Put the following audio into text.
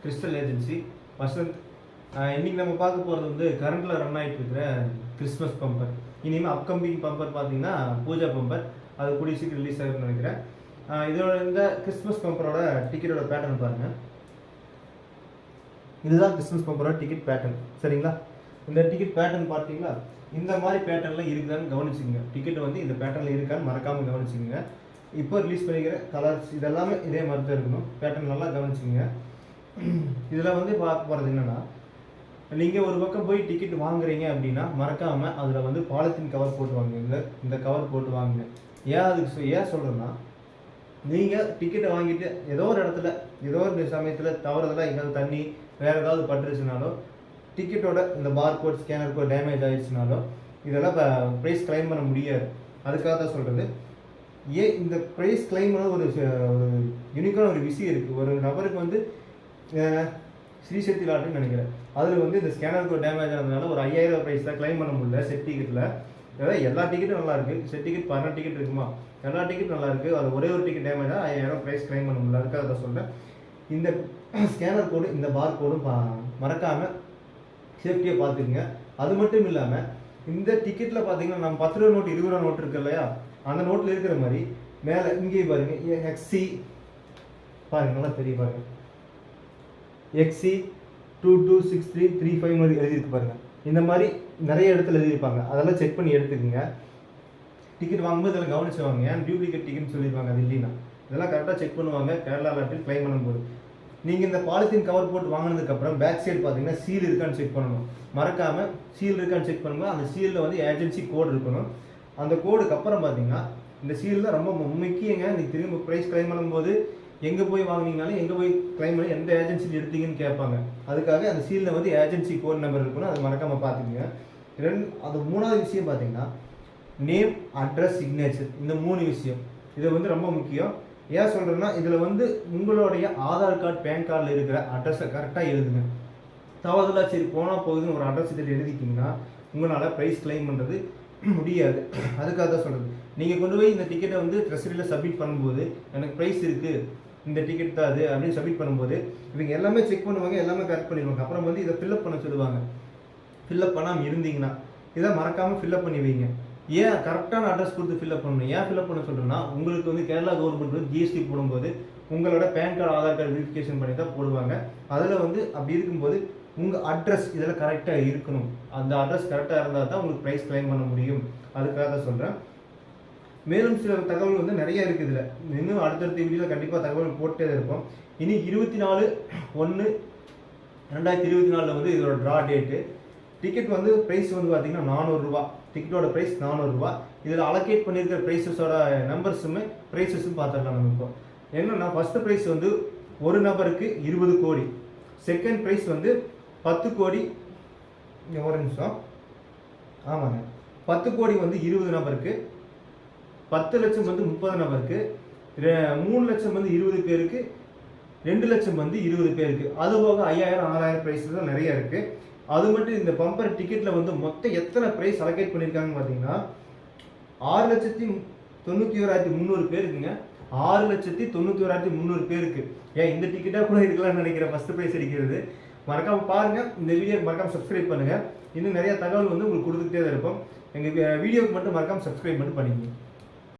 Crystal agency Vasanth. இன்னைக்கு நம்ம பார்க்க போகிறது வந்து கரண்ட்டில் ரன் ஆகிட்டு இருக்கிற கிறிஸ்மஸ் பம்பர். இனிமேல் அப்கமிங் பம்பர் பார்த்தீங்கன்னா பூஜா பம்பர், அது கூடிய சீக்கிரம் ரிலீஸ் ஆகுதுன்னு நினைக்கிறேன். இதோட இந்த கிறிஸ்மஸ் பம்பரோட டிக்கெட்டோட பேட்டர்ன் பாருங்கள். இதுதான் கிறிஸ்மஸ் பம்பரோட டிக்கெட் பேட்டர்ன், சரிங்களா? இந்த டிக்கெட் பேட்டர்ன் பார்த்தீங்களா, இந்த மாதிரி பேட்டர்னில் இருக்குதான்னு கவனிச்சுக்கோங்க. டிக்கெட் வந்து இந்த பேட்டர்னில் இருக்கான்னு மறக்காமல் கவனிச்சுக்கோங்க. இப்போ ரிலீஸ் பண்ணிக்கிற கலர்ஸ் இதெல்லாமே இதே மாதிரி தான் இருக்கணும். பேட்டர்ன் நல்லா கவனிச்சுங்க. இதில் வந்து பார்க்க போகிறது என்னென்னா, நீங்கள் ஒரு பக்கம் போய் டிக்கெட் வாங்குறீங்க அப்படின்னா மறக்காமல் அதில் வந்து பாலித்தீன் கவர் போட்டு வாங்குங்க. இந்த கவர் போட்டு வாங்குங்க. ஏன் சொல்கிறேன்னா, நீங்கள் டிக்கெட்டை வாங்கிட்டு ஏதோ ஒரு இடத்துல ஏதோ ஒரு சமயத்தில் தவறுதலாக எங்கேயாவது தண்ணி வேறு ஏதாவது பட்டுருச்சுனாலோ, டிக்கெட்டோட இந்த bar code scanner code damage ஆகிடுச்சுனாலோ இதெல்லாம் இப்போ ப்ரைஸ் கிளைம் பண்ண முடியாது. அதுக்காக தான் சொல்கிறது. இந்த ப்ரைஸ் கிளைம் பண்ண ஒரு யூனிக்கான ஒரு விஷயம் இருக்குது. ஒரு நபருக்கு வந்து ஸ்ரீசக்தி லாட்ரின்னு நினைக்கிறேன், அதில் வந்து இந்த ஸ்கேனர் கோட் டேமேஜ் ஆனதுனால ஒரு 5000 ப்ரைஸ் தான் கிளைம் பண்ண முடியல செட் டிக்கெட்டில். அதாவது எல்லா டிக்கெட்டும் நல்லா இருக்குது. செட் டிக்கெட் 12 டிக்கெட் இருக்குமா, எல்லா டிக்கெட் நல்லா இருக்குது. அது ஒரே ஒரு டிக்கெட் டேமேஜாக 5000 ப்ரைஸ் கிளைம் பண்ண முடியல. அதுக்காக தான் சொல்கிறேன். இந்த ஸ்கேனர் கோடு இந்த பார் கோடும் மறக்காமல் சேஃப்டியாக பார்த்துக்குங்க. அது மட்டும் இல்லாமல் இந்த டிக்கெட்டில் பார்த்தீங்கன்னா நம்ம 10 ரூபா நோட்டு 20 ரூபா நோட்டு இருக்கு இல்லையா, அந்த நோட்டில் இருக்கிற மாதிரி மேலே இங்கேயும் பாருங்கள் XC பாருங்கள், நல்லா தெரிய பாருங்கள், XC 226335 எழுதியிருக்கு பாருங்கள். இந்த மாதிரி நிறைய இடத்துல எழுதியிருப்பாங்க. அதெல்லாம் செக் பண்ணி எடுத்துக்கோங்க. டிக்கெட் வாங்கும்போது இதெல்லாம் கவனிச்சு வாங்க. ஏன் டூப்ளிகேட் டிக்கெட்னு சொல்லியிருப்பாங்க, அது இல்லைன்னா இதெல்லாம் கரெக்டாக செக் பண்ணுவாங்க. கேரளா லாட்டில் கிளைம் பண்ணும்போது நீங்கள் இந்த பாலித்தீன் கவர் போட்டு வாங்கினதுக்கப்புறம் பேக் சைடு பார்த்தீங்கன்னா சீல் இருக்கான்னு செக் பண்ணணும். மறக்காமல் சீல் இருக்கான்னு செக் பண்ணும்போது அந்த சீலில் வந்து ஏஜென்சி கோடு இருக்கணும். அந்த கோடுக்கு அப்புறம் பார்த்தீங்கன்னா இந்த சீல் தான் ரொம்ப முக்கியங்க. நீங்கள் திரும்ப ப்ரைஸ் கிளைம் பண்ணும்போது எங்கே போய் வாங்கினீங்கனாலும் எங்கே போய் கிளைம் பண்ணி எந்த ஏஜென்சியில் எடுத்தீங்கன்னு கேட்பாங்க. அதுக்காக அந்த சீலில் வந்து ஏஜென்சி கோட் நம்பர் இருக்கணும். அது மறக்காமல் பார்த்துக்குங்க. அது மூணாவது விஷயம் பார்த்தீங்கன்னா நேம், அட்ரஸ், சிக்னேச்சர். இந்த 3 விஷயம் இது வந்து ரொம்ப முக்கியம். ஏன் சொல்கிறேன்னா, இதில் வந்து உங்களுடைய ஆதார் கார்டு பேன் கார்டில் இருக்கிற அட்ரஸை கரெக்டாக எழுதுங்க. தவறுதலாக சரி போனால் போகுதுன்னு ஒரு அட்ரஸ் இதில் எழுதிட்டிங்கன்னா உங்களால் ப்ரைஸ் கிளைம் பண்ணுறது முடியாது. அதுக்காக தான் சொல்கிறது. நீங்கள் கொண்டு போய் இந்த டிக்கெட்டை வந்து ட்ரெஸரியில் சப்மிட் பண்ணும்போது எனக்கு ப்ரைஸ் இருக்குது, இந்த டிக்கெட் தான் அது அப்படின்னு சப்மிட் பண்ணும்போது இவங்க எல்லாமே செக் பண்ணுவாங்க, எல்லாமே கரெக்ட் பண்ணிடுவாங்க. அப்புறம் வந்து இதை ஃபில்அப் பண்ண சொல்லுவாங்க. ஃபில்அப் பண்ணாமல் இருந்தீங்கன்னா இதை மறக்காமல் ஃபில்அப் பண்ணி வைங்க. ஏன் கரெக்டான அட்ரஸ் கொடுத்து ஃபில்அப் பண்ணணும்? ஏன் ஃபில்அப் பண்ண சொல்கிறேன்னா, உங்களுக்கு வந்து கேரளா கவர்மெண்ட் வந்து GST போடும்போது உங்களோட PAN card Aadhaar card verification பண்ணி தான் போடுவாங்க. அதில் வந்து அப்படி இருக்கும்போது உங்கள் அட்ரஸ் இதில் கரெக்டாக இருக்கணும். அந்த அட்ரஸ் கரெக்டாக இருந்தால் தான் உங்களுக்கு ப்ரைஸ் கிளைம் பண்ண முடியும். அதுக்காக தான் சொல்கிறேன். மேலும் சில தகவல் வந்து நிறைய இருக்குது இதில். இன்னும் அடுத்தடுத்த வீடியோவில் கண்டிப்பாக தகவல் போட்டே இருப்போம். இனி 24/1/2024 வந்து இதோட ட்ரா டேட்டு. டிக்கெட் வந்து ப்ரைஸ் வந்து பார்த்தீங்கன்னா 400 ரூபா. டிக்கெட்டோட ப்ரைஸ் 400 ரூபா. இதில் அலோகேட் பண்ணியிருக்கிற ப்ரைஸஸோட நம்பர்ஸுமே ப்ரைஸஸும் பார்த்துடலாம். நம்ம இப்போ என்னென்னா, ஃபஸ்ட்டு ப்ரைஸ் வந்து ஒரு நபருக்கு 20 கோடி. செகண்ட் ப்ரைஸ் வந்து 10 கோடி. ஒரு நிமிஷம், ஆமாங்க, 10 கோடி வந்து 20 நபருக்கு, 10 லட்சம் வந்து 30 நபருக்கு, 3 லட்சம் வந்து 20 பேருக்கு, 2 லட்சம் வந்து 20 பேருக்கு. அதுபோக 5000 6000 ப்ரைஸ் தான் நிறைய இருக்குது. அது மட்டும் இந்த பம்பர் டிக்கெட்டில் வந்து மொத்தம் எத்தனை ப்ரைஸ் அலோகேட் பண்ணியிருக்காங்கன்னு பார்த்தீங்கன்னா 6,91,300 பேருக்குங்க. 6,91,300 பேருக்கு. ஏன் இந்த டிக்கெட்டாக கூட இருக்கலாம்னு நினைக்கிறேன் ஃபஸ்ட்டு ப்ரைஸ் அடிக்கிறது. மறக்காமல் பாருங்கள். இந்த வீடியோ மறக்காமல் சப்ஸ்கிரைப் பண்ணுங்கள். இன்னும் நிறைய தகவல் வந்து உங்களுக்கு கொடுத்துக்கிட்டே தான் இருப்போம். எங்கள் வீடியோவுக்கு மட்டும் மறக்காமல் சப்ஸ்கிரைப் மட்டும் பண்ணிக்கோங்க.